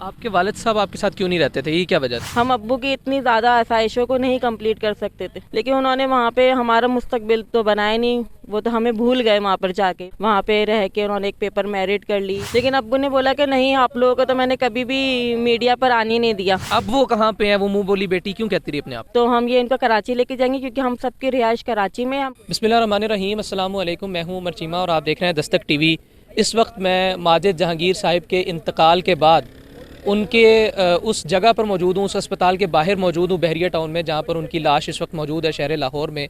آپ کے والد صاحب آپ کے ساتھ کیوں نہیں رہتے تھے؟ یہ کیا وجہ تھی؟ ہم ابو کی اتنی زیادہ آسائشوں کو نہیں کمپلیٹ کر سکتے تھے، لیکن انہوں نے وہاں پہ ہمارا مستقبل تو بنایا نہیں، وہ تو ہمیں بھول گئے وہاں پر جا کے، وہاں پہ رہ کے انہوں نے ایک پیپر میرٹ کر لی، لیکن ابو نے بولا کہ نہیں، آپ لوگوں کو تو میں نے کبھی بھی میڈیا پر آنے نہیں دیا۔ اب وہ کہاں پہ ہیں؟ وہ منہ بولی بیٹی کیوں کہتی رہی اپنے آپ؟ تو ہم یہ ان کو کراچی لے کے جائیں گے، کیونکہ ہم سب کی رہائش کراچی میں ہے۔ بسم اللہ الرحمن الرحیم، السلام علیکم، میں ہوں عمر چیمہ اور آپ دیکھ رہے ہیں دستک ٹی وی۔ اس وقت میں ماجد جہانگیر صاحب کے انتقال کے بعد ان کے اس جگہ پر موجود ہوں، اس اسپتال کے باہر موجود ہوں بحریہ ٹاؤن میں، جہاں پر ان کی لاش اس وقت موجود ہے شہر لاہور میں۔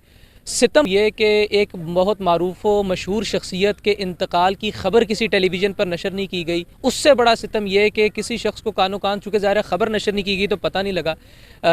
ستم یہ کہ ایک بہت معروف و مشہور شخصیت کے انتقال کی خبر کسی ٹیلی ویژن پر نشر نہیں کی گئی، اس سے بڑا ستم یہ کہ کسی شخص کو کانوں کان، چونکہ ظاہر ہے خبر نشر نہیں کی گئی تو پتہ نہیں لگا،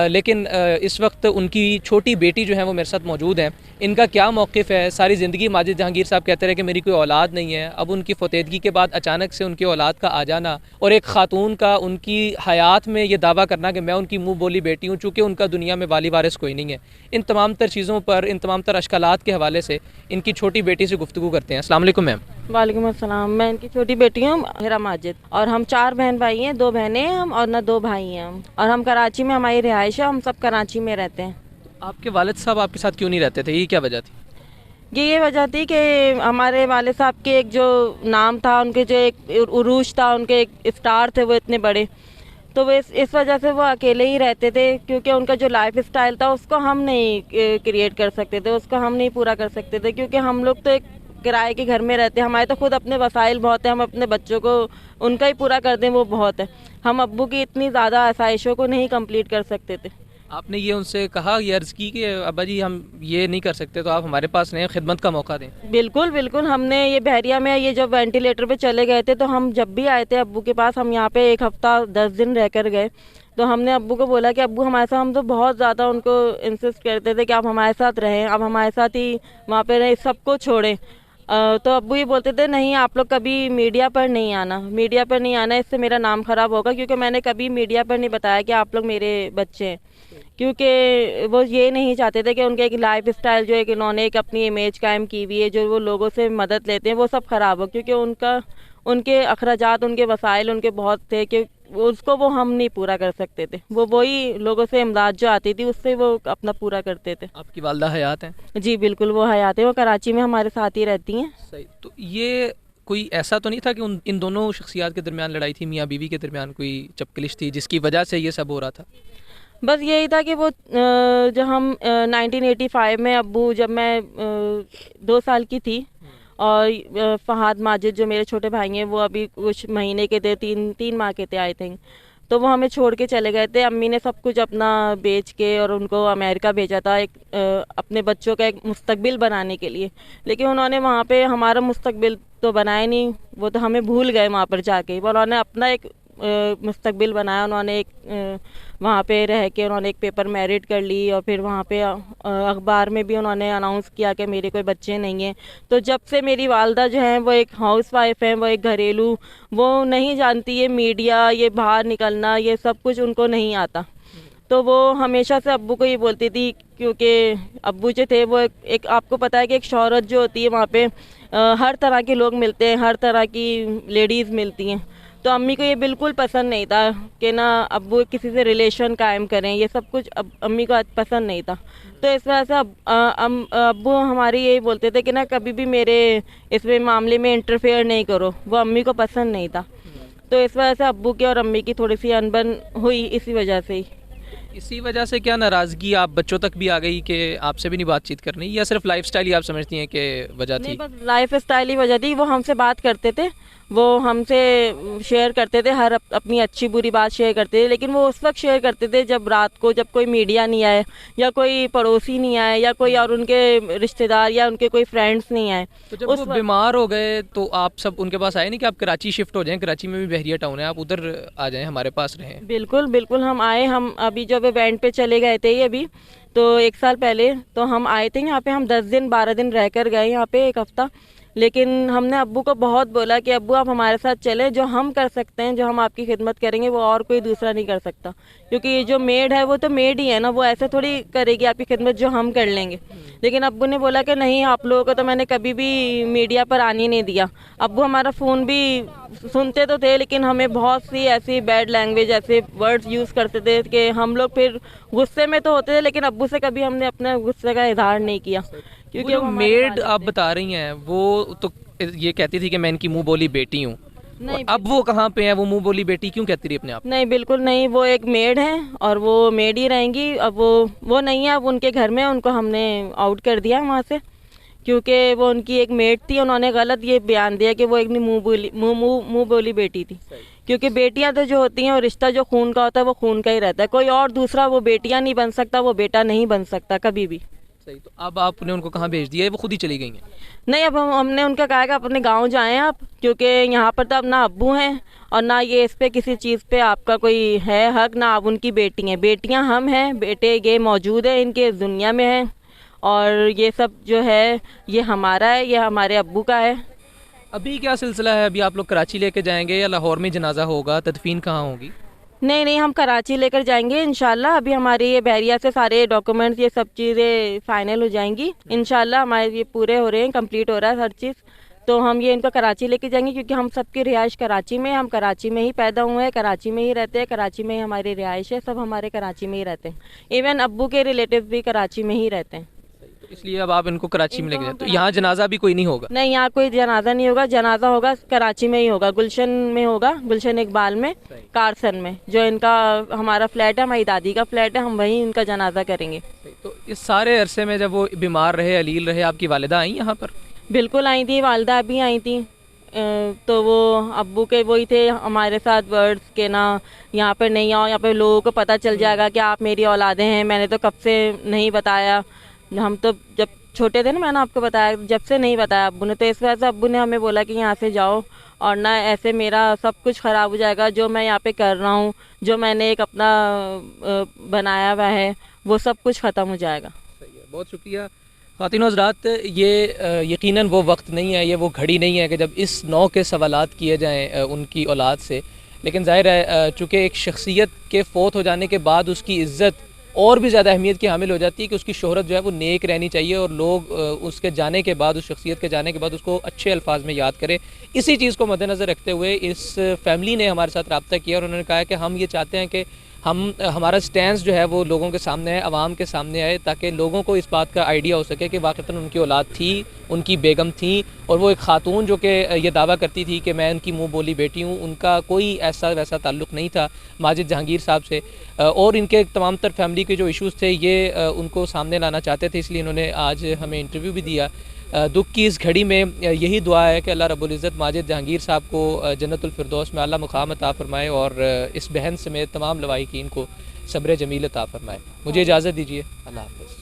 لیکن اس وقت ان کی چھوٹی بیٹی جو ہے وہ میرے ساتھ موجود ہیں۔ ان کا کیا موقف ہے؟ ساری زندگی ماجد جہانگیر صاحب کہتے رہے کہ میری کوئی اولاد نہیں ہے، اب ان کی فوتیدگی کے بعد اچانک سے ان کی اولاد کا آ جانا، اور ایک خاتون کا ان کی حیات میں یہ دعویٰ کرنا کہ میں ان کی منہ بولی بیٹی ہوں، چونکہ ان کا دنیا میں والی وارث کوئی نہیں ہے۔ ان تمام تر چیزوں پر، ان تمام تر اشکالات کے حوالے سے ان کی چھوٹی بیٹی سے گفتگو کرتے ہیں۔ السلام علیکم میم۔ وعلیکم السلام۔ میں ان کی چھوٹی بیٹی ہوں، ہیرا ماجد، اور ہم 4 بہن بھائی ہیں، 2 بہنیں ہیں ہم، اور 2 بھائی ہیں ہم، اور ہم کراچی میں ہماری رہائش ہے، ہم سب کراچی میں رہتے ہیں۔ آپ کے والد صاحب آپ کے ساتھ کیوں نہیں رہتے تھے؟ یہ کیا وجہ تھی؟ یہ وجہ تھی کہ ہمارے والد صاحب کے ایک جو نام تھا، ان کے جو ایک عروج تھا، ان کے ایک اسٹار تھے وہ اتنے بڑے، تو وہ اس وجہ سے وہ اکیلے ہی رہتے تھے، کیونکہ ان کا جو لائف اسٹائل تھا اس کو ہم نہیں کریٹ کر سکتے تھے، اس کو ہم نہیں پورا کر سکتے تھے، کیونکہ ہم لوگ تو ایک کرائے کے گھر میں رہتے ہیں، ہمارے تو خود اپنے وسائل بہت ہیں، ہم اپنے بچوں کو ان کا ہی پورا کر دیں وہ بہت ہے، ہم ابو کی اتنی زیادہ آسائشوں کو نہیں کمپلیٹ کر سکتے تھے۔ آپ نے یہ ان سے کہا، یہ عرض کی کہ ابا جی ہم یہ نہیں کر سکتے تو آپ ہمارے پاس رہیں، خدمت کا موقع دیں؟ بالکل بالکل، ہم نے یہ بحریہ میں یہ جب وینٹیلیٹر پہ چلے گئے تھے تو ہم جب بھی آئے تھے ابو کے پاس، ہم یہاں پہ 1 ہفتہ 10 دن رہ کر گئے، تو ہم نے ابو کو بولا کہ ابو ہمارے ساتھ، ہم تو بہت زیادہ ان کو انسسٹ کرتے تھے کہ آپ ہمارے ساتھ رہیں، آپ ہمارے ساتھ ہی وہاں پہ رہیں، سب کو چھوڑیں، تو ابو یہ بولتے تھے نہیں، آپ لوگ کبھی میڈیا پر نہیں آنا، میڈیا پر نہیں آنا، اس سے میرا نام خراب ہوگا، کیونکہ میں نے کبھی میڈیا پر نہیں بتایا کہ آپ لوگ میرے بچے ہیں، کیونکہ وہ یہ نہیں چاہتے تھے کہ ان کے ایک لائف اسٹائل جو ایک انہوں نے ایک اپنی امیج قائم کی ہوئی ہے، جو وہ لوگوں سے مدد لیتے ہیں، وہ سب خراب ہو، کیونکہ ان کے اخراجات، ان کے وسائل ان کے بہت تھے کہ اس کو وہ ہم نہیں پورا کر سکتے تھے، وہ وہی لوگوں سے امداد جو آتی تھی اس سے وہ اپنا پورا کرتے تھے۔ آپ کی والدہ حیات ہیں؟ جی بالکل، وہ حیات ہے، وہ کراچی میں ہمارے ساتھ ہی رہتی ہیں۔ صحیح، تو یہ کوئی ایسا تو نہیں تھا کہ ان دونوں شخصیات کے درمیان لڑائی تھی، میاں بیوی کے درمیان کوئی چپکلش تھی جس کی وجہ سے یہ سب ہو رہا تھا؟ بس یہی تھا کہ وہ جب ہم 1985 میں ابو، جب میں 2 سال کی تھی، اور فہد ماجد جو میرے چھوٹے بھائی ہیں وہ ابھی کچھ مہینے کے تھے، 3 ماہ کے تھے آئی تھنک، تو وہ ہمیں چھوڑ کے چلے گئے تھے، امی نے سب کچھ اپنا بیچ کے اور ان کو امریکہ بھیجا تھا ایک اپنے بچوں کا ایک مستقبل بنانے کے لیے، لیکن انہوں نے وہاں پہ ہمارا مستقبل تو بنایا نہیں، وہ تو ہمیں بھول گئے وہاں پر جا کے، انہوں نے اپنا ایک مستقبل بنایا، انہوں نے ایک وہاں پہ رہ کے انہوں نے ایک پیپر میرٹ کر لی، اور پھر وہاں پہ اخبار میں بھی انہوں نے اناؤنس کیا کہ میرے کوئی بچے نہیں ہیں، تو جب سے میری والدہ جو ہیں وہ ایک ہاؤس وائف ہیں، وہ ایک گھریلو، وہ نہیں جانتی یہ میڈیا، یہ باہر نکلنا، یہ سب کچھ ان کو نہیں آتا، تو وہ ہمیشہ سے ابو کو یہ بولتی تھی، کیونکہ ابو جو تھے وہ ایک آپ کو پتہ ہے کہ ایک شہرت جو ہوتی ہے وہاں پہ ہر طرح کے لوگ ملتے ہیں، ہر طرح کی لیڈیز ملتی ہیں، تو امی کو یہ بالکل پسند نہیں تھا کہ نا ابو کسی سے ریلیشن قائم کریں، یہ سب کچھ امی کو پسند نہیں تھا، تو اس وجہ سے ابو ہماری یہی بولتے تھے کہ نا کبھی بھی میرے اس میں معاملے میں انٹرفیئر نہیں کرو، وہ امی کو پسند نہیں تھا، تو اس وجہ سے ابو کی اور امی کی تھوڑی سی انبن ہوئی اسی وجہ سے ہی۔ اسی وجہ سے کیا ناراضگی آپ بچوں تک بھی آ گئی کہ آپ سے بھی نہیں بات چیت کرنی، یا صرف لائف سٹائل ہی آپ سمجھتی ہیں کہ وجہ تھی؟ نہیں، بس لائف اسٹائل ہی وجہ تھی، وہ ہم سے بات کرتے تھے، وہ ہم سے شیئر کرتے تھے، ہر اپنی اچھی بری بات شیئر کرتے تھے، لیکن وہ اس وقت شیئر کرتے تھے جب رات کو، جب کوئی میڈیا نہیں آئے، یا کوئی پڑوسی نہیں آئے، یا کوئی اور ان کے رشتہ دار یا ان کے کوئی فرینڈس نہیں آئے۔ تو جب وہ بیمار ہو گئے تو آپ سب ان کے پاس آئے نہیں کہ آپ کراچی شفٹ ہو جائیں؟ کراچی میں بھی بحریہ ٹاؤن ہے، آپ ادھر آ جائیں، ہمارے پاس رہیں۔ بالکل بالکل، ہم آئے، ہم ابھی جب ایونٹ پہ چلے گئے تھے ابھی تو 1 سال پہلے، تو ہم آئے تھے یہاں پہ، ہم 10 دن 12 دن رہ کر گئے یہاں پہ 1 ہفتہ، لیکن ہم نے ابو کو بہت بولا کہ ابو آپ ہمارے ساتھ چلیں, جو ہم کر سکتے ہیں, جو ہم آپ کی خدمت کریں گے وہ اور کوئی دوسرا نہیں کر سکتا, کیونکہ یہ جو میڈ ہے وہ تو میڈ ہی ہے نا, وہ ایسے تھوڑی کرے گی آپ کی خدمت جو ہم کر لیں گے. لیکن ابو نے بولا کہ نہیں, آپ لوگوں کو تو میں نے کبھی بھی میڈیا پر آنے نہیں دیا. ابو ہمارا فون بھی سنتے تو تھے, لیکن ہمیں بہت سی ایسی بیڈ لینگویج, ایسے ورڈز یوز کرتے تھے کہ ہم لوگ پھر غصے میں تو ہوتے تھے, لیکن ابو سے کبھی ہم نے اپنے غصے کا اظہار نہیں کیا, کیونکہ وہ وہ ہمارے میڈ والد آپ تھے. بتا رہی ہیں وہ تو یہ کہتی تھی کہ میں ان کی منہ بولی بیٹی ہوں, نہیں, اب وہ کہاں پہ ہیں, وہ منہ بولی بیٹی کیوں کہتی رہی اپنے آپ؟ نہیں بالکل نہیں, وہ ایک میڈ ہیں اور وہ میڈ ہی رہیں گی. اب وہ نہیں ہے, اب ان کے گھر میں ان کو ہم نے آؤٹ کر دیا وہاں سے, کیونکہ وہ ان کی ایک میڈ تھی. انہوں نے غلط یہ بیان دیا کہ وہ ایک منہ بولی بیٹی تھی, کیونکہ بیٹیاں تو جو ہوتی ہیں وہ رشتہ جو خون کا ہوتا ہے وہ خون کا ہی رہتا ہے, کوئی اور دوسرا وہ بیٹیاں نہیں بن سکتا, وہ بیٹا نہیں بن سکتا کبھی بھی. صحیح, تو اب آپ نے ان کو کہاں بھیج دیا ہے, وہ خود ہی چلی گئی ہیں؟ نہیں, اب ہم نے ان کا کہا کہ اپنے گاؤں جائیں آپ, کیونکہ یہاں پر تو اب نہ ابو ہیں اور نہ یہ اس پہ کسی چیز پہ آپ کا کوئی ہے حق, نہ آپ ان کی بیٹی ہیں. بیٹیاں ہم ہیں, بیٹے یہ موجود ہیں ان کے دنیا میں ہیں, اور یہ سب جو ہے یہ ہمارا ہے, یہ ہمارے ابو کا ہے. ابھی کیا سلسلہ ہے, ابھی آپ لوگ کراچی لے کے جائیں گے یا لاہور میں جنازہ ہوگا, تدفین کہاں ہوگی؟ نہیں, ہم کراچی لے کر جائیں گے انشاءاللہ. ابھی ہمارے یہ بحریہ سے سارے ڈاکومنٹس یہ سب چیزیں فائنل ہو جائیں گی انشاءاللہ. ہمارے یہ پورے ہو رہے ہیں, کمپلیٹ ہو رہا ہے ہر چیز, تو ہم یہ ان کو کراچی لے کے جائیں گے, کیونکہ ہم سب کی رہائش کراچی میں, ہم کراچی میں ہی پیدا ہوئے ہیں, کراچی میں ہی رہتے ہیں, کراچی میں ہی ہماری رہائش ہے, سب ہمارے کراچی میں ہی رہتے ہیں. ایون ابو کے ریلیٹیو بھی کراچی میں ہی رہتے ہیں. اس لیے اب آپ ان کو کراچی میں لے کے جائیں, تو یہاں جنازہ بھی کوئی نہیں ہوگا؟ نہیں, یہاں کوئی جنازہ نہیں ہوگا, جنازہ ہوگا کراچی میں ہی ہوگا, گلشن میں ہوگا, گلشن اقبال میں, کارسن میں, جو ان کا ہمارا فلیٹ ہے, ہماری دادی کا فلیٹ ہے, ہم وہیں ان کا جنازہ کریں گے. تو اس سارے عرصے میں جب وہ بیمار رہے, علیل رہے, آپ کی والدہ آئیں یہاں پر؟ بالکل آئی تھیں, والدہ بھی آئی تھیں. تو وہ ابو کے وہی تھے ہمارے ساتھ ورڈز کہ نا یہاں پہ نہیں آؤ, یہاں پہ لوگوں کو پتہ چل جائے گا کہ آپ میری اولادیں ہیں. میں نے تو کب سے نہیں بتایا, ہم تو جب چھوٹے تھے نا, میں نے آپ کو بتایا, جب سے نہیں بتایا ابو نے, تو اس وجہ سے ابو نے ہمیں بولا کہ یہاں سے جاؤ, اور نہ ایسے میرا سب کچھ خراب ہو جائے گا, جو میں یہاں پہ کر رہا ہوں, جو میں نے ایک اپنا بنایا ہوا ہے, وہ سب کچھ ختم ہو جائے گا. صحیح ہے, بہت شکریہ. خواتین و حضرات, یہ یقیناً وہ وقت نہیں ہے, یہ وہ گھڑی نہیں ہے کہ جب اس نوع کے سوالات کیے جائیں ان کی اولاد سے, لیکن ظاہر ہے چونکہ ایک شخصیت کے فوت ہو جانے کے بعد اس کی عزت اور بھی زیادہ اہمیت کی حامل ہو جاتی ہے, کہ اس کی شہرت جو ہے وہ نیک رہنی چاہیے, اور لوگ اس کے جانے کے بعد, اس شخصیت کے جانے کے بعد اس کو اچھے الفاظ میں یاد کریں. اسی چیز کو مد نظر رکھتے ہوئے اس فیملی نے ہمارے ساتھ رابطہ کیا, اور انہوں نے کہا کہ ہم یہ چاہتے ہیں کہ ہمارا سٹینس جو ہے وہ لوگوں کے سامنے ہے, عوام کے سامنے آئے, تاکہ لوگوں کو اس بات کا آئیڈیا ہو سکے کہ واقعتاً ان کی اولاد تھی, ان کی بیگم تھیں, اور وہ ایک خاتون جو کہ یہ دعویٰ کرتی تھی کہ میں ان کی منہ بولی بیٹی ہوں, ان کا کوئی ایسا ویسا تعلق نہیں تھا ماجد جہانگیر صاحب سے, اور ان کے تمام تر فیملی کے جو ایشوز تھے یہ ان کو سامنے لانا چاہتے تھے, اس لیے انہوں نے آج ہمیں انٹرویو بھی دیا. دکھ کی اس گھڑی میں یہی دعا ہے کہ اللہ رب العزت ماجد جہانگیر صاحب کو جنت الفردوس میں اعلیٰ مقام عطا فرمائے, اور اس بہن سمیت تمام لواحقین کو صبر جمیل عطا فرمائے. مجھے اجازت دیجیے, اللہ حافظ.